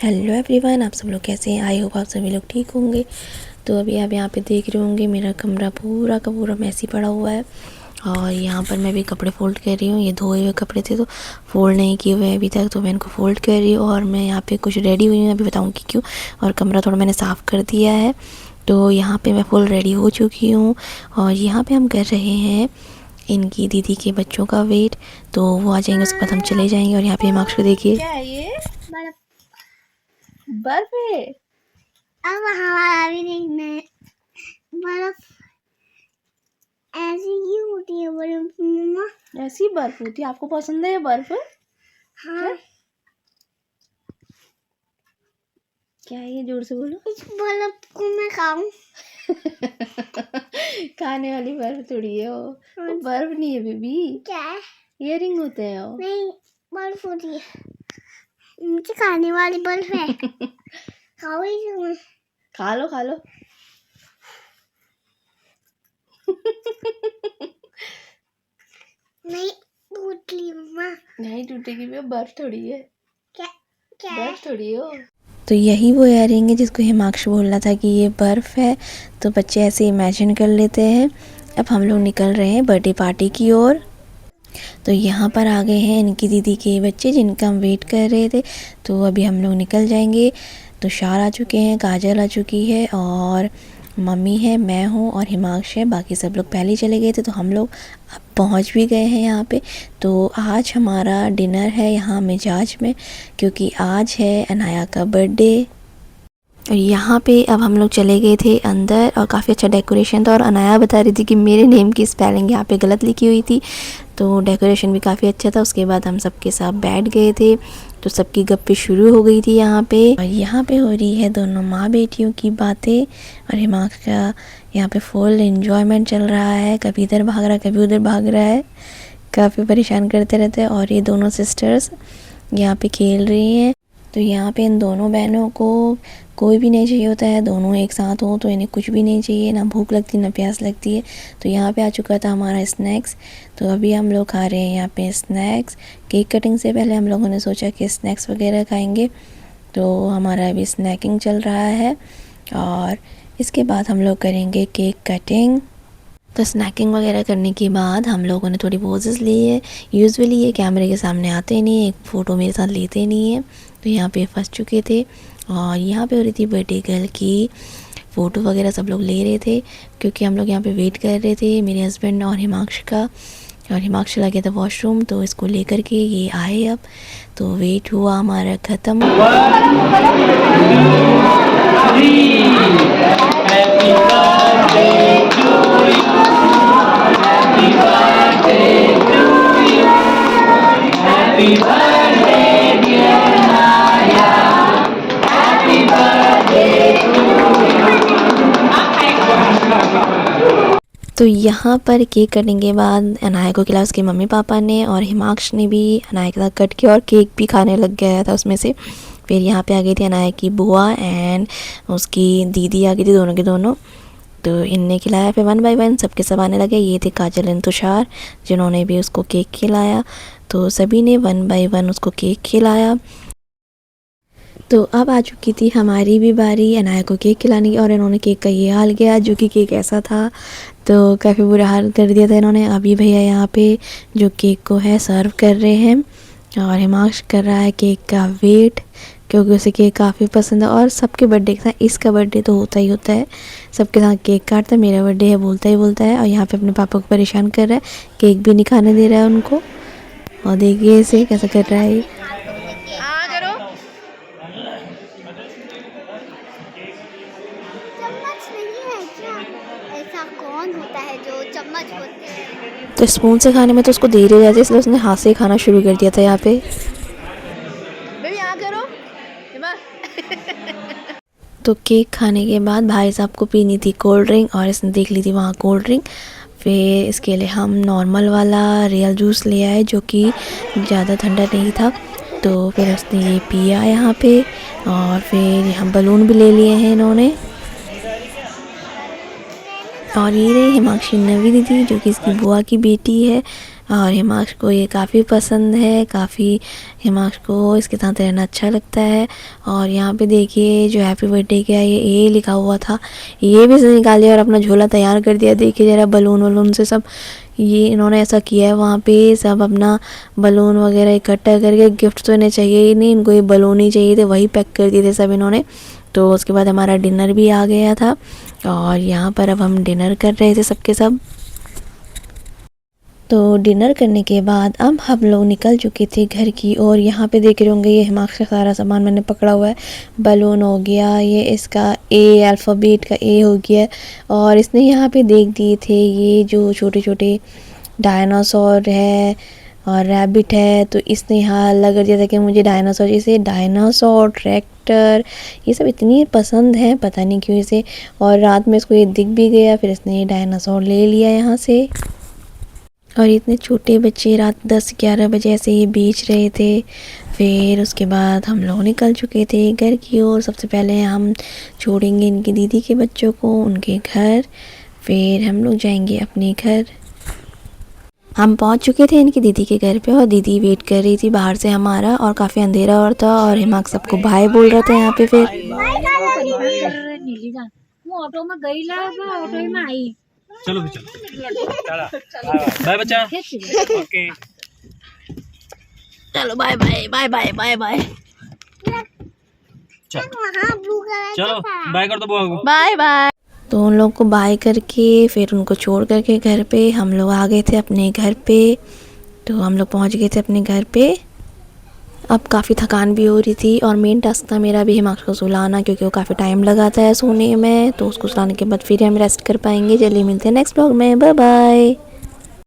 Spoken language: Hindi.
हेलो एवरीवन, आप सब लोग कैसे हैं? आई होप आप सभी लोग ठीक होंगे। तो अभी आप यहाँ पे देख रहे होंगे मेरा कमरा पूरा का पूरा मैसी पड़ा हुआ है और यहाँ पर मैं भी कपड़े फ़ोल्ड कर रही हूँ। ये धोए हुए कपड़े थे तो फ़ोल्ड नहीं किए हुए अभी तक, तो मैं इनको फ़ोल्ड कर रही हूँ और मैं यहाँ पे कुछ रेडी हुई हूँ, अभी बताऊँगी क्यों। और कमरा थोड़ा मैंने साफ़ कर दिया है, तो यहाँ पे मैं फुल रेडी हो चुकी हूँ। और यहाँ पे हम कर रहे हैं इनकी दीदी के बच्चों का वेट, तो वो आ जाएंगे उसके बाद हम चले जाएंगे। और यहाँ पे हिमांशु देखिए, क्या है ये? बर्फ है। अब हमारा भी देखना है। बर्फ ऐसी क्यों होती है बर्फ मम्मा? ऐसी बर्फ होती है? आपको पसंद है ये बर्फ? हाँ। क्या है ये? जोर से बोलो। इस बर्फ को मैं खाऊं? खाने वाली बर्फ थोड़ी है वो बर्फ नहीं है बेबी। क्या है? इयररिंग होते हैं वो। नहीं, बर्फ होती है। मुझे खाने वाली बर्फ है। खाओ इसे। खा लो खा लो। नहीं टूटी मम्मा। नहीं टूटेगी, वो बर्फ थोड़ी है। क्या क्या बर्फ थोड़ी है वो। तो यही वो इयररिंग है जिसको हिमांशु बोल रहा था कि ये बर्फ़ है। तो बच्चे ऐसे इमेजिन कर लेते हैं। अब हम लोग निकल रहे हैं बर्थडे पार्टी की ओर। तो यहाँ पर आ गए हैं इनकी दीदी के बच्चे जिनका हम वेट कर रहे थे, तो अभी हम लोग निकल जाएंगे। तुषार आ चुके हैं, काजल आ चुकी है और मम्मी है, मैं हूँ और हिमांशु है। बाकी सब लोग पहले ही चले गए थे, तो हम लोग अब पहुँच भी गए हैं यहाँ पे। तो आज हमारा डिनर है यहाँ मिजाज में, क्योंकि आज है अनाया का बर्थडे। और यहाँ पे अब हम लोग चले गए थे अंदर और काफ़ी अच्छा डेकोरेशन था। और अनाया बता रही थी कि मेरे नेम की स्पेलिंग यहाँ पे गलत लिखी हुई थी, तो डेकोरेशन भी काफ़ी अच्छा था। उसके बाद हम सबके साथ बैठ गए थे, तो सबकी गप्पे शुरू हो गई थी यहाँ पे। और यहाँ पे हो रही है दोनों माँ बेटियों की बातें और हिमांशु का यहाँ पे फुल एंजॉयमेंट चल रहा है। कभी इधर भाग रहा है, कभी उधर भाग रहा है, काफ़ी परेशान करते रहते हैं। और ये दोनों सिस्टर्स यहाँ पे खेल रही हैं। तो यहाँ पे इन दोनों बहनों को कोई भी नहीं चाहिए होता है, दोनों एक साथ हो तो इन्हें कुछ भी नहीं चाहिए, ना भूख लगती ना प्यास लगती है। तो यहाँ पे आ चुका था हमारा स्नैक्स, तो अभी हम लोग खा रहे हैं यहाँ पे स्नैक्स। केक कटिंग से पहले हम लोगों ने सोचा कि स्नैक्स वगैरह खाएंगे, तो हमारा अभी स्नैकिंग चल रहा है और इसके बाद हम लोग करेंगे केक कटिंग। तो स्नैकिंग वगैरह करने के बाद हम लोगों ने थोड़ी पोजेस ली है। यूजुअली ये कैमरे के सामने आते नहीं, एक फ़ोटो मेरे साथ लेते नहीं है, तो यहाँ पे फंस चुके थे। और यहाँ पे हो रही थी बर्थडे गर्ल की फ़ोटो वगैरह, सब लोग ले रहे थे क्योंकि हम लोग यहाँ पे वेट कर रहे थे, मेरे हस्बैंड और हिमांशु का। और हिमांशु चला गया था वॉशरूम, तो इसको लेकर के ये आए अब। तो वेट हुआ हमारा ख़त्म। तो यहाँ पर केक कटने के बाद अनाया को खिलाया उसके मम्मी पापा ने, और हिमांशु ने भी अनाया के साथ कट किया और केक भी खाने लग गया था उसमें से। फिर यहाँ पे आ गई थी अनाया की बुआ एंड उसकी दीदी आ गई थी, दोनों के दोनों। तो इनने खिलाया, फिर 1 बाय 1 सबके सब आने लगे। ये थे काजल एंड तुषार जिन्होंने भी उसको केक खिलाया, तो सभी ने 1 बाय 1 उसको केक खिलाया। तो अब आ चुकी थी हमारी भी बारी अनाया को केक खिलाने की, और इन्होंने केक का ये हाल किया, जो कि केक ऐसा था तो काफ़ी बुरा हाल कर दिया था इन्होंने। अभी भैया यहाँ पे जो केक को है सर्व कर रहे हैं और हिमांशु कर रहा है केक का वेट, क्योंकि उसे केक काफ़ी पसंद है। और सबके बर्थडे के साथ इसका बर्थडे तो होता ही होता है, सबके साथ केक काटता है। मेरा बर्थडे है बोलता ही बोलता है, और यहाँ पे अपने पापा को परेशान कर रहा है, केक भी नहीं खाने दे रहा है उनको। और देखिए इसे कैसा कर रहा है। चम्मच नहीं है क्या? ऐसा कौन होता है जो चम्मच होते हैं? तो स्पून से खाने में तो उसको देर हो जाती है, इसलिए उसने हाथ से ही खाना शुरू कर दिया था यहाँ पे। बेबी यहाँ करो। तो केक खाने के बाद भाई साहब को पीनी थी कोल्ड ड्रिंक, और इसने देख ली थी वहाँ कोल्ड ड्रिंक। फिर इसके लिए हम नॉर्मल वाला रियल जूस ले आए, जो कि ज़्यादा ठंडा नहीं था। तो फिर उसने ये पिया यहाँ पे, और फिर हम बलून भी ले लिए हैं इन्होंने। और ये रही हिमांशु नवी दीदी, जो कि इसकी बुआ की बेटी है। और हिमांश को ये काफ़ी पसंद है, काफ़ी हिमांश को इसके साथ रहना अच्छा लगता है। और यहाँ पे देखिए जो हैप्पी बर्थडे का ये ए लिखा हुआ था, ये भी से निकाल लिया और अपना झोला तैयार कर दिया। देखिए ज़रा बलून वलून से सब ये इन्होंने ऐसा किया है। वहाँ पे सब अपना बलून वगैरह इकट्ठा करके, गिफ्ट तो इन्हें चाहिए ही नहीं, इनको ये बलून ही चाहिए थे, वही पैक कर दिए थे सब इन्होंने। तो उसके बाद हमारा डिनर भी आ गया था और यहाँ पर अब हम डिनर कर रहे थे सबके सब। तो डिनर करने के बाद अब हम लोग निकल चुके थे घर की। और यहाँ पे देख रहे होंगे ये हिमांश का सारा सामान मैंने पकड़ा हुआ है। बलून हो गया, ये इसका ए अल्फ़ाबेट का ए हो गया। और इसने यहाँ पे देख दिए थे ये जो छोटे छोटे डायनासोर है और रैबिट है, तो इसने यहाँ अलग कर दिया था कि मुझे डायनासोर, जैसे डायनासोर, ट्रैक्टर, ये सब इतनी पसंद है, पता नहीं क्यों इसे। और रात में इसको ये दिख भी गया, फिर इसने ये डायनासोर ले लिया यहाँ से। और इतने छोटे बच्चे रात 10-11 बजे ऐसे ही बेच रहे थे। फिर उसके बाद हम लोग निकल चुके थे घर की ओर। सबसे पहले हम छोड़ेंगे इनकी दीदी के बच्चों को उनके घर, फिर हम लोग जाएंगे अपने घर। हम पहुंच चुके थे इनकी दीदी के घर पे और दीदी वेट कर रही थी बाहर से हमारा, और काफ़ी अंधेरा और था और हिमांश सबको बाय बोल रहा था यहाँ पे। फिर ऑटो में गई ऑटो में आई। चलो भी चलो, बाय बच्चा, ओके चलो bye bye bye bye bye bye चलो बाय कर दो बुआ को, बाय बाय। तो उन लोग को बाय करके फिर उनको छोड़ करके घर पे हम लोग आ गए थे अपने घर पे। तो हम लोग पहुंच गए थे अपने घर पे। अब काफ़ी थकान भी हो रही थी और मेन टास्क था मेरा भी हिमांश को सुलाना, क्योंकि वो काफ़ी टाइम लगाता है सोने में। तो उसको सुलाने के बाद फिर हम रेस्ट कर पाएंगे। चलिए मिलते हैं नेक्स्ट ब्लॉग में, बाय बाय।